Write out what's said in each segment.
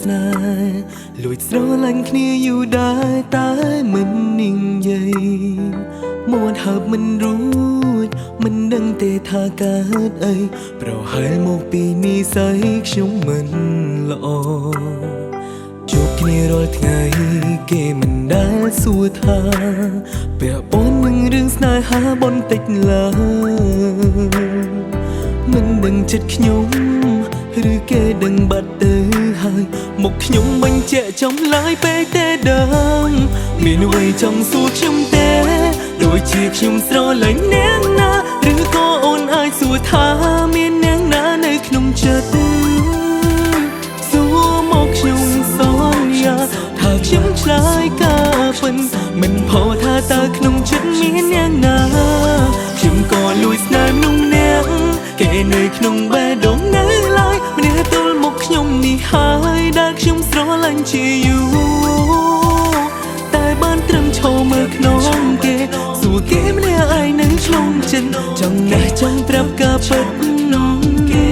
ស្នេហ៍លួចស្រឡាញ់គ្នាយូរដែរតែមិនนิ่งใยមួនហើបមិនរួចមិនដឹងទេថាកើតអីប្រហែលមកពីនិស្ស័យខ្ញុំមិនល្អជួបគ្នារាល់ថ្ងៃគេមិនដែលសួរថាពាក់ព័ន្ធនឹងរឿងស្នេហាបន្តិចឡើយមិនដឹងចិត្តខ្ញុំឬគេដឹងបាត់ទៅហើយមកខ្ញុំបញ្ជាក់ចំឡាយពេកទេដឹងមានអ្វីចង់សួរខ្ញុំទេដូចជាខ្ញុំស្រឡាញ់នាងណាឬក៏អូនអាចសួរថាមាននាងណានៅក្នុងចិត្តសួរមកខ្ញុំសន្យាថាខ្ញុំឆ្លើយការពិនមិនផោថាតើក្នុងចិត្តមាននាងណាខ្ញុំក៏លួចស្នេហ៍នោះនាងគេនៅក្នុងបេះដូងនៅឡើយម្នាក់ទល់មកខ្ញុំនេះហើយដែលខ្ញុំស្រឡាញ់ជាយូរតែបានត្រឹមឈរមើលក្នុងគេសួរគេម្នាក់ឯងនៅក្នុងចិត្តចង់ណាស់ចង់ប្រាប់ការពិតក្នុងគេ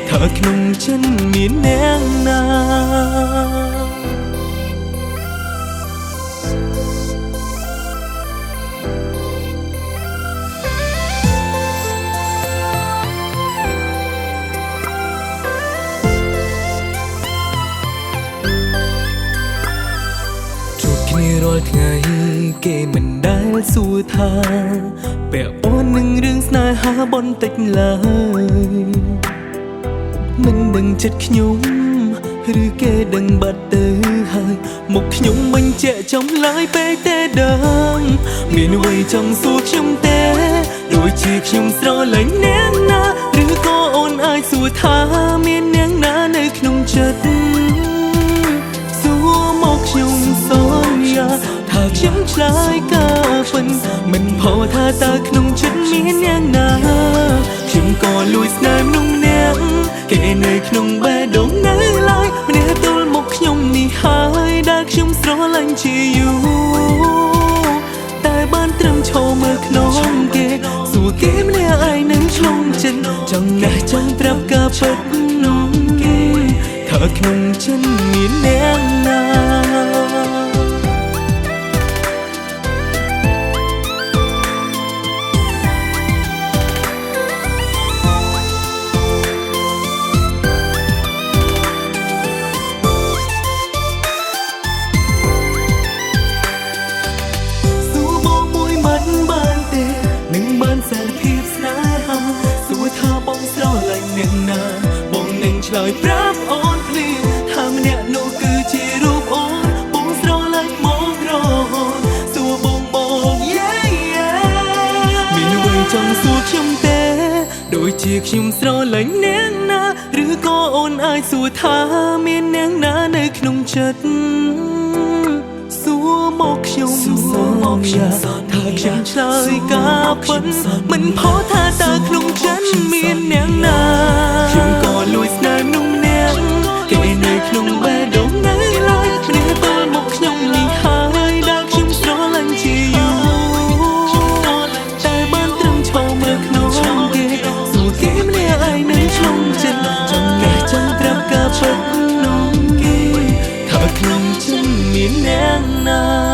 ថាក្នុងចិត្តមាននាងណារាល់ថ្ងៃគេមិនដែលសួរថាពាក់ព័ន្ធនឹងរឿងស្នេហាបន្តិចឡើយមិនដឹងចិត្តខ្ញុំឬគេដឹងបាត់ទៅហើយមកខ្ញុំបញ្ជាក់ចំឡាយពេកទេដឹងមានអ្វីចង់សួរខ្ញុំទេដូចជាខ្ញុំស្រឡាញ់នាងណាឬក៏អូនអាចសួរថាមាននាងណានៅក្នុងចិត្តសួរមកខ្ញុំសន្យាថាខ្ញុំឆ្លើយការពិនមិនផោថាតើក្នុងចិត្តមាននាងណាខ្ញុំក៏លួចស្នេហ៍នោះនាងគេនៅក្នុងបេះដូងនៅឡើយម្នាក់ទល់មកខ្ញុំនេះហើយដែលខ្ញុំស្រឡាញ់ជាយូរតែបានត្រឹមឈរមើលក្នុងគេសួរគេម្នាក់ឯងនៅក្នុងចិត្តចង់ណាស់ចង់ប្រាប់ការពិតក្នុងគេថាក្នុងចិត្តមាននាងណាឆ្លើយប្រាប់អូនភ្លាមថាម្នាក់នោះគឺជារូបអូនបងស្រឡាញ់មករហូតសួរបងមានអ្វីចង់សួរខ្ញុំទេដូចជាខ្ញុំស្រឡាញ់នាងណាឬក៏អូនអាចសួរថាមាននាងណានៅក្នុងចិត្តសួរមកខ្ញុំថាខ្ញុំឆ្លើយការពិនមិនផោថាតើក្នុងចិត្តមាននាងណាខ្ញុំក៏លួចស្នេហ៍នោះនាងគេនៅក្នុងបេះដូងនៅឡើយម្នាក់ទល់មកខ្ញុំនេះហើយដែលខ្ញុំស្រឡាញ់ជាយូរតែបានត្រឹមឈរមើលក្នុងគេសួរគេម្នាក់ឯងនៅក្នុងចិត្តចង់ណាស់ចង់ប្រាប់ការពិតក្នុងគេថាក្នុងចិត្តមាននាងណា